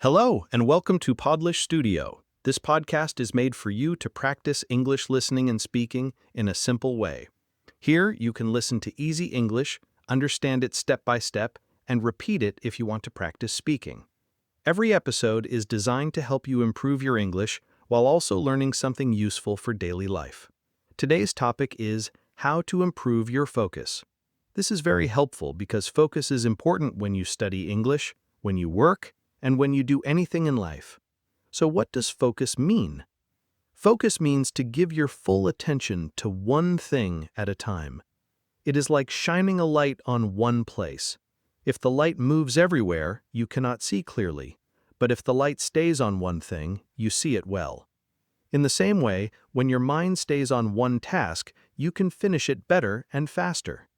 Hello, and welcome to Podlish Studio. This podcast is made for you to practice English listening and speaking in a simple way. Here, you can listen to easy English, understand it step by step, and repeat it if you want to practice speaking. Every episode is designed to help you improve your English while also learning something useful for daily life. Today's topic is how to improve your focus. This is very helpful because focus is important when you study English, when you work, and when you do anything in life. So what does focus mean? Focus means to give your full attention to one thing at a time. It is like shining a light on one place. If the light moves everywhere, you cannot see clearly, but if the light stays on one thing, you see it well. In the same way, when your mind stays on one task, you can finish it better and faster.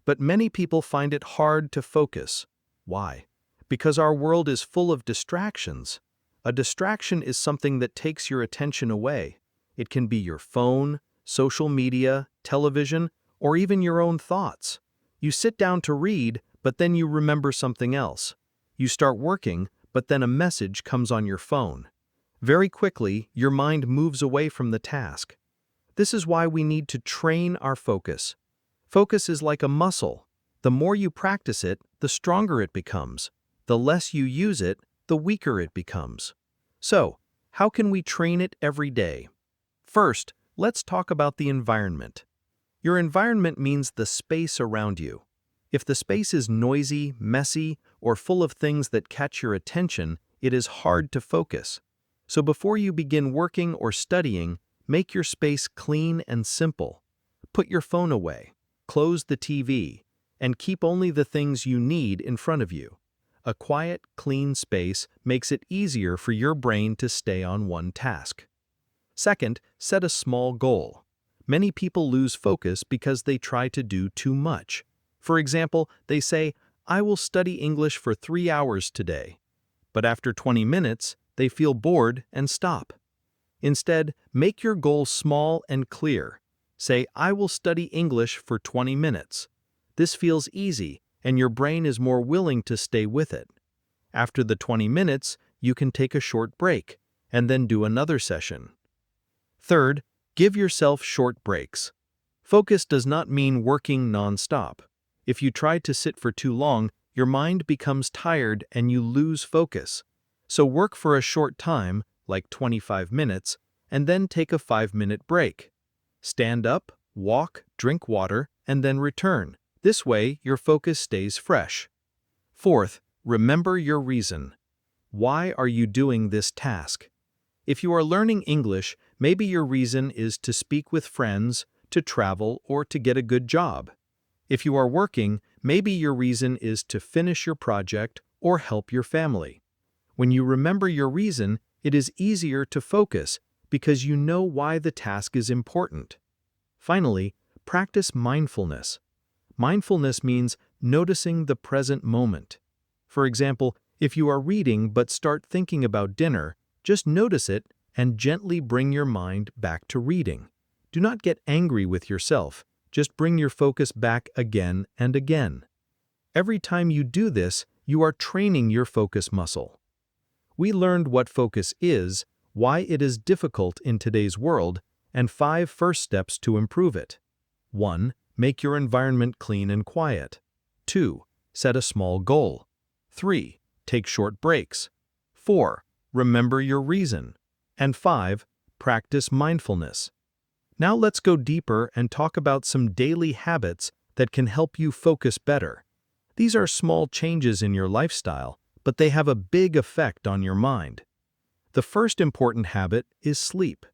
But many people find it hard to focus. Why? Because our world is full of distractions. A distraction is something that takes your attention away. It can be your phone, social media, television, or even your own thoughts. You sit down to read, but then you remember something else. You start working, but then a message comes on your phone. Very quickly, your mind moves away from the task. This is why we need to train our focus. Focus is like a muscle. The more you practice it, the stronger it becomes. The less you use it, the weaker it becomes. So, how can we train it every day? First, let's talk about the environment. Your environment means the space around you. If the space is noisy, messy, or full of things that catch your attention, it is hard to focus. So before you begin working or studying, make your space clean and simple. Put your phone away, close the TV, and keep only the things you need in front of you. A quiet, clean space makes it easier for your brain to stay on one task. Second, set a small goal. Many people lose focus because they try to do too much. For example, they say, "I will study English for 3 hours today." But after 20 minutes, they feel bored and stop. Instead, make your goal small and clear. Say, "I will study English for 20 minutes." This feels easy, and your brain is more willing to stay with it. After the 20 minutes, you can take a short break, and then do another session. Third, give yourself short breaks. Focus does not mean working non-stop. If you try to sit for too long, your mind becomes tired and you lose focus. So work for a short time, like 25 minutes, and then take a 5-minute break. Stand up, walk, drink water, and then return. This way, your focus stays fresh. Fourth, remember your reason. Why are you doing this task? If you are learning English, maybe your reason is to speak with friends, to travel, or to get a good job. If you are working, maybe your reason is to finish your project or help your family. When you remember your reason, it is easier to focus because you know why the task is important. Finally, practice mindfulness. Mindfulness means noticing the present moment. For example, if you are reading but start thinking about dinner, just notice it and gently bring your mind back to reading. Do not get angry with yourself. Just bring your focus back again and again. Every time you do this, you are training your focus muscle. We learned what focus is, why it is difficult in today's world, and 5 first steps to improve it. 1. Make your environment clean and quiet. 2. Set a small goal. 3. Take short breaks. 4. Remember your reason. And 5. Practice mindfulness. Now let's go deeper and talk about some daily habits that can help you focus better. These are small changes in your lifestyle, but they have a big effect on your mind. The first important habit is sleep.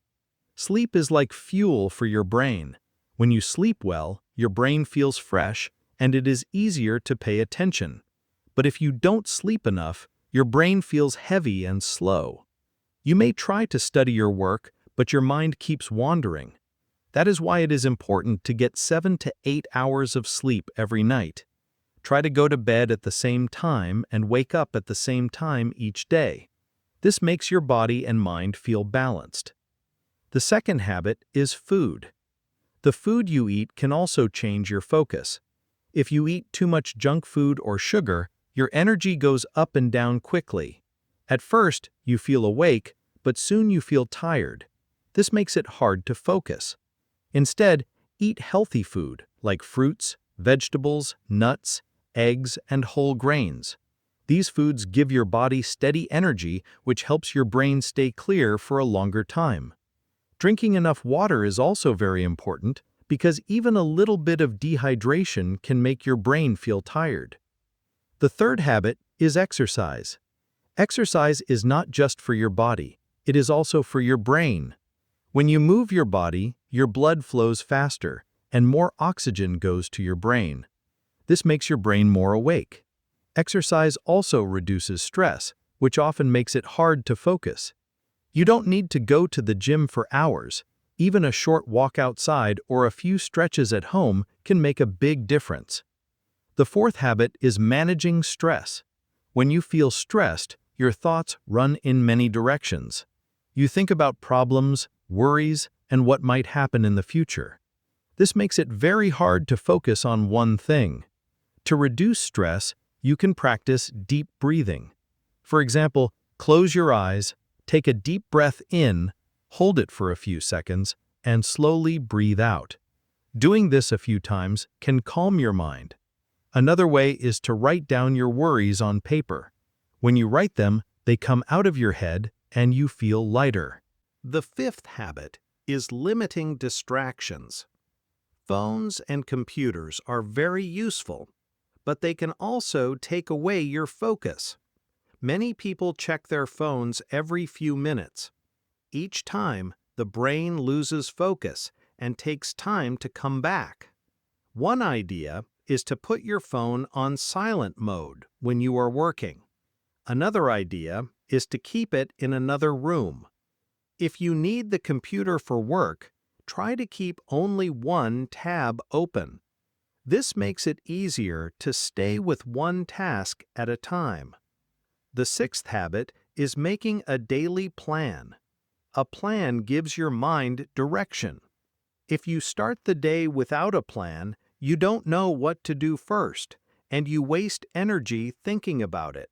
Sleep is like fuel for your brain. When you sleep well, your brain feels fresh, and it is easier to pay attention. But if you don't sleep enough, your brain feels heavy and slow. You may try to study your work, but your mind keeps wandering. That is why it is important to get 7 to 8 hours of sleep every night. Try to go to bed at the same time and wake up at the same time each day. This makes your body and mind feel balanced. The second habit is food. The food you eat can also change your focus. If you eat too much junk food or sugar, your energy goes up and down quickly. At first, you feel awake, but soon you feel tired. This makes it hard to focus. Instead, eat healthy food like fruits, vegetables, nuts, eggs, and whole grains. These foods give your body steady energy, which helps your brain stay clear for a longer time. Drinking enough water is also very important because even a little bit of dehydration can make your brain feel tired. The third habit is exercise. Exercise is not just for your body, it is also for your brain. When you move your body, your blood flows faster, and more oxygen goes to your brain. This makes your brain more awake. Exercise also reduces stress, which often makes it hard to focus. You don't need to go to the gym for hours. Even a short walk outside or a few stretches at home can make a big difference. The fourth habit is managing stress. When you feel stressed, your thoughts run in many directions. You think about problems, worries, and what might happen in the future. This makes it very hard to focus on one thing. To reduce stress, you can practice deep breathing. For example, close your eyes, take a deep breath in, hold it for a few seconds, and slowly breathe out. Doing this a few times can calm your mind. Another way is to write down your worries on paper. When you write them, they come out of your head and you feel lighter. The fifth habit is limiting distractions. Phones and computers are very useful, but they can also take away your focus. Many people check their phones every few minutes. Each time, the brain loses focus and takes time to come back. One idea is to put your phone on silent mode when you are working. Another idea is to keep it in another room. If you need the computer for work, try to keep only one tab open. This makes it easier to stay with one task at a time. The sixth habit is making a daily plan. A plan gives your mind direction. If you start the day without a plan, you don't know what to do first, and you waste energy thinking about it.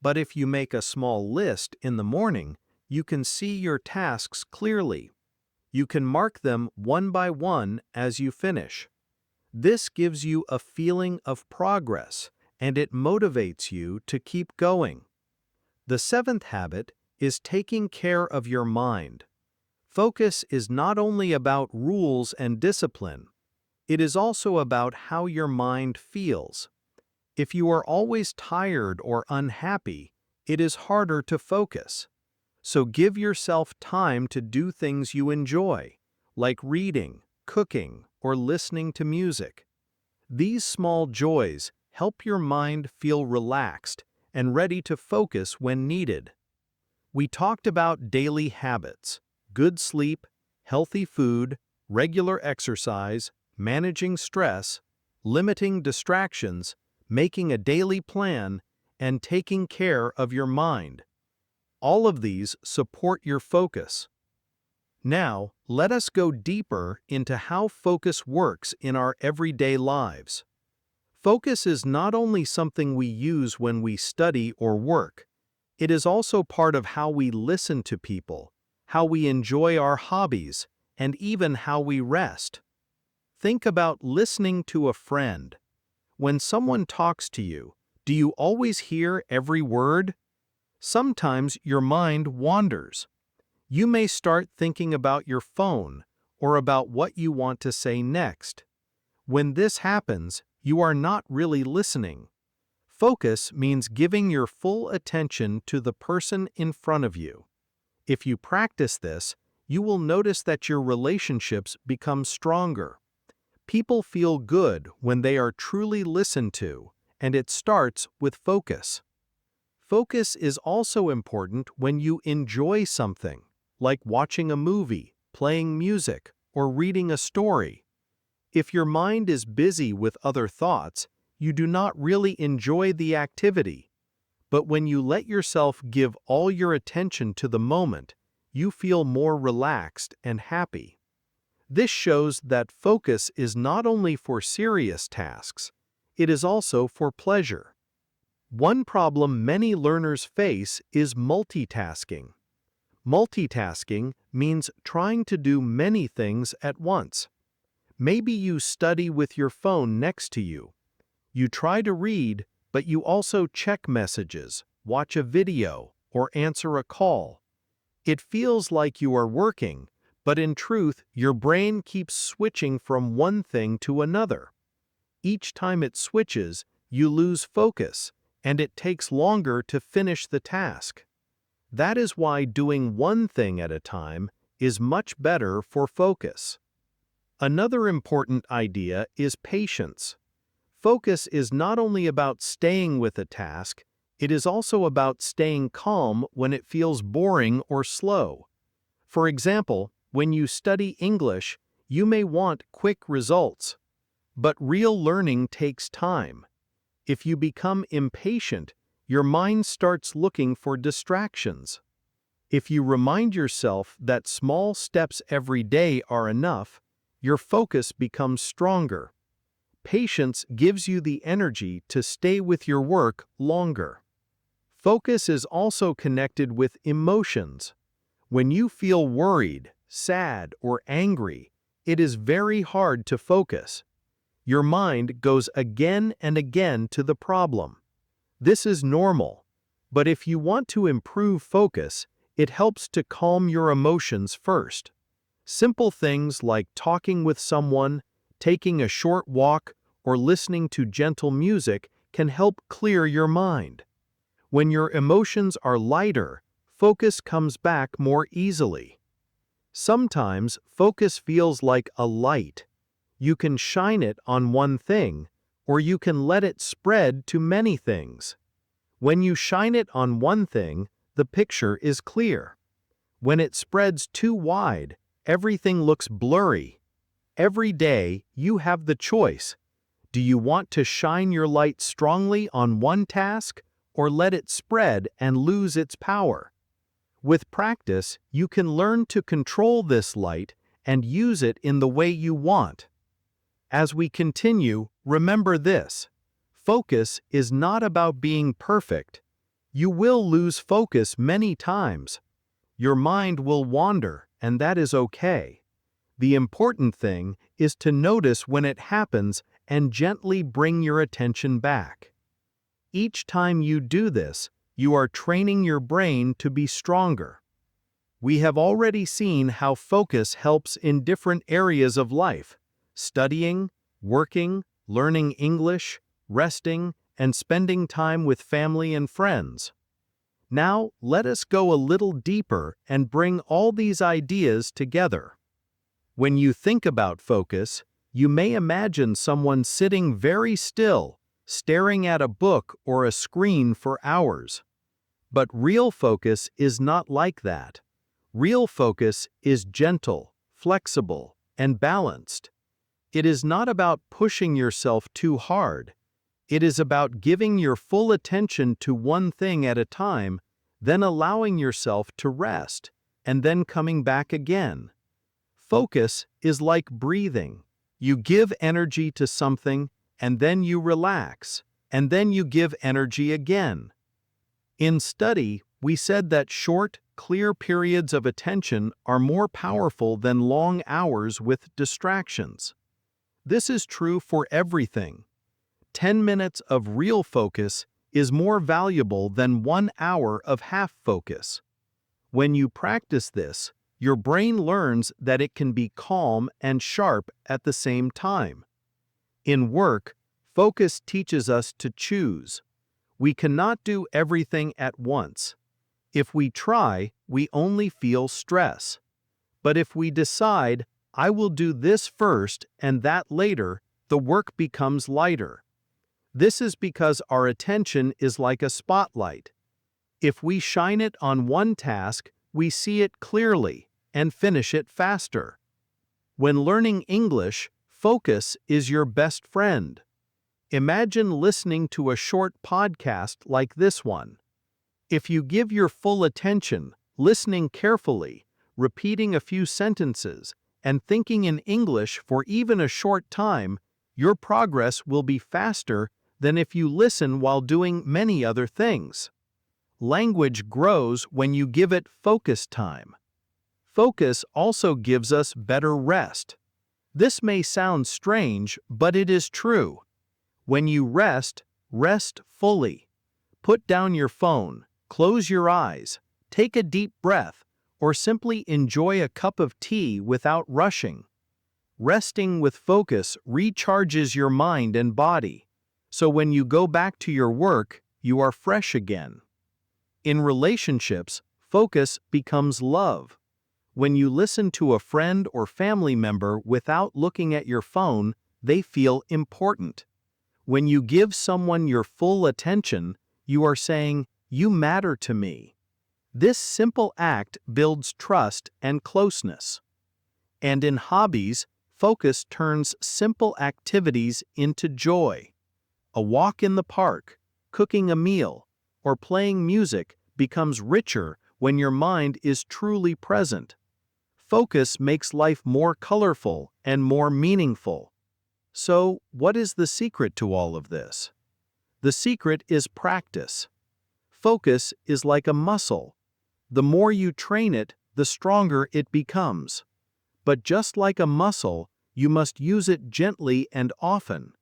But if you make a small list in the morning, you can see your tasks clearly. You can mark them one by one as you finish. This gives you a feeling of progress, and it motivates you to keep going. The seventh habit is taking care of your mind. Focus is not only about rules and discipline, it is also about how your mind feels. If you are always tired or unhappy, it is harder to focus. So give yourself time to do things you enjoy, like reading, cooking, or listening to music. These small joys help your mind feel relaxed and ready to focus when needed. We talked about daily habits: good sleep, healthy food, regular exercise, managing stress, limiting distractions, making a daily plan, and taking care of your mind. All of these support your focus. Now, let us go deeper into how focus works in our everyday lives. Focus is not only something we use when we study or work, it is also part of how we listen to people, how we enjoy our hobbies, and even how we rest. Think about listening to a friend. When someone talks to you, do you always hear every word? Sometimes your mind wanders. You may start thinking about your phone or about what you want to say next. When this happens, you are not really listening. Focus means giving your full attention to the person in front of you. If you practice this, you will notice that your relationships become stronger. People feel good when they are truly listened to, and it starts with focus. Focus is also important when you enjoy something, like watching a movie, playing music, or reading a story. If your mind is busy with other thoughts, you do not really enjoy the activity. But when you let yourself give all your attention to the moment, you feel more relaxed and happy. This shows that focus is not only for serious tasks, it is also for pleasure. One problem many learners face is multitasking. Multitasking means trying to do many things at once. Maybe you study with your phone next to you. You try to read, but you also check messages, watch a video, or answer a call. It feels like you are working, but in truth, your brain keeps switching from one thing to another. Each time it switches, you lose focus, and it takes longer to finish the task. That is why doing one thing at a time is much better for focus. Another important idea is patience. Focus is not only about staying with a task, it is also about staying calm when it feels boring or slow. For example, when you study English, you may want quick results. But real learning takes time. If you become impatient, your mind starts looking for distractions. If you remind yourself that small steps every day are enough, your focus becomes stronger. Patience gives you the energy to stay with your work longer. Focus is also connected with emotions. When you feel worried, sad, or angry, it is very hard to focus. Your mind goes again and again to the problem. This is normal, but if you want to improve focus, it helps to calm your emotions first. Simple things like talking with someone, taking a short walk, or listening to gentle music can help clear your mind. When your emotions are lighter, focus comes back more easily. Sometimes focus feels like a light. You can shine it on one thing, or you can let it spread to many things. When you shine it on one thing, the picture is clear. When it spreads too wide, everything looks blurry. Every day, you have the choice. Do you want to shine your light strongly on one task, or let it spread and lose its power? With practice, you can learn to control this light and use it in the way you want. As we continue, remember this: focus is not about being perfect. You will lose focus many times. Your mind will wander, and that is okay. The important thing is to notice when it happens and gently bring your attention back. Each time you do this, you are training your brain to be stronger. We have already seen how focus helps in different areas of life: studying, working, learning English, resting, and spending time with family and friends. Now, let us go a little deeper and bring all these ideas together. When you think about focus, you may imagine someone sitting very still, staring at a book or a screen for hours. But real focus is not like that. Real focus is gentle, flexible, and balanced. It is not about pushing yourself too hard. It is about giving your full attention to one thing at a time, then allowing yourself to rest, and then coming back again. Focus is like breathing. You give energy to something, and then you relax, and then you give energy again. In study, we said that short, clear periods of attention are more powerful than long hours with distractions. This is true for everything. 10 minutes of real focus is more valuable than 1 hour of half focus. When you practice this, your brain learns that it can be calm and sharp at the same time. In work, focus teaches us to choose. We cannot do everything at once. If we try, we only feel stress. But if we decide, I will do this first and that later, the work becomes lighter. This is because our attention is like a spotlight. If we shine it on one task, we see it clearly and finish it faster. When learning English, focus is your best friend. Imagine listening to a short podcast like this one. If you give your full attention, listening carefully, repeating a few sentences, and thinking in English for even a short time, your progress will be faster than if you listen while doing many other things. Language grows when you give it focus time. Focus also gives us better rest. This may sound strange, but it is true. When you rest, rest fully. Put down your phone, close your eyes, take a deep breath, or simply enjoy a cup of tea without rushing. Resting with focus recharges your mind and body, so when you go back to your work, you are fresh again. In relationships, focus becomes love. When you listen to a friend or family member without looking at your phone, they feel important. When you give someone your full attention, you are saying, "You matter to me." This simple act builds trust and closeness. And in hobbies, focus turns simple activities into joy. A walk in the park, cooking a meal, or playing music becomes richer when your mind is truly present. Focus makes life more colorful and more meaningful. So, what is the secret to all of this? The secret is practice. Focus is like a muscle. The more you train it, the stronger it becomes. But just like a muscle, you must use it gently and often.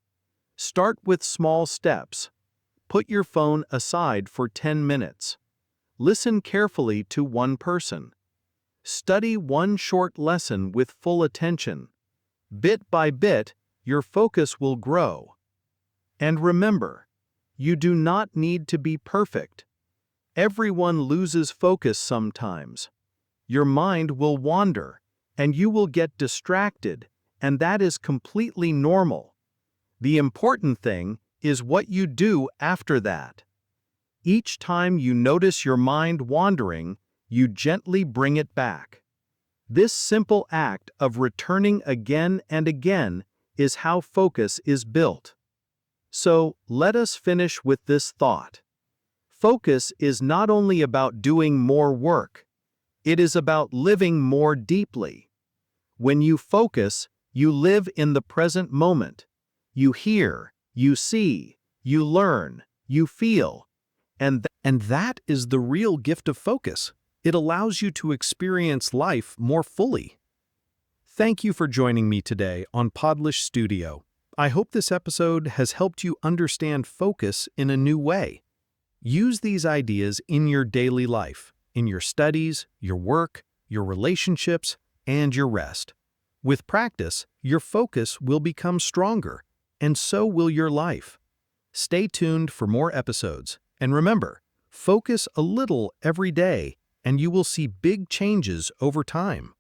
Start with small steps. Put your phone aside for 10 minutes. Listen carefully to one person. Study one short lesson with full attention. Bit by bit, your focus will grow. And remember, you do not need to be perfect. Everyone loses focus sometimes. Your mind will wander, and you will get distracted, and that is completely normal. The important thing is what you do after that. Each time you notice your mind wandering, you gently bring it back. This simple act of returning again and again is how focus is built. So, let us finish with this thought. Focus is not only about doing more work, it is about living more deeply. When you focus, you live in the present moment. You hear, you see, you learn, you feel. And that is the real gift of focus. It allows you to experience life more fully. Thank you for joining me today on Podlish Studio. I hope this episode has helped you understand focus in a new way. Use these ideas in your daily life, in your studies, your work, your relationships, and your rest. With practice, your focus will become stronger, and so will your life. Stay tuned for more episodes, and remember, focus a little every day, and you will see big changes over time.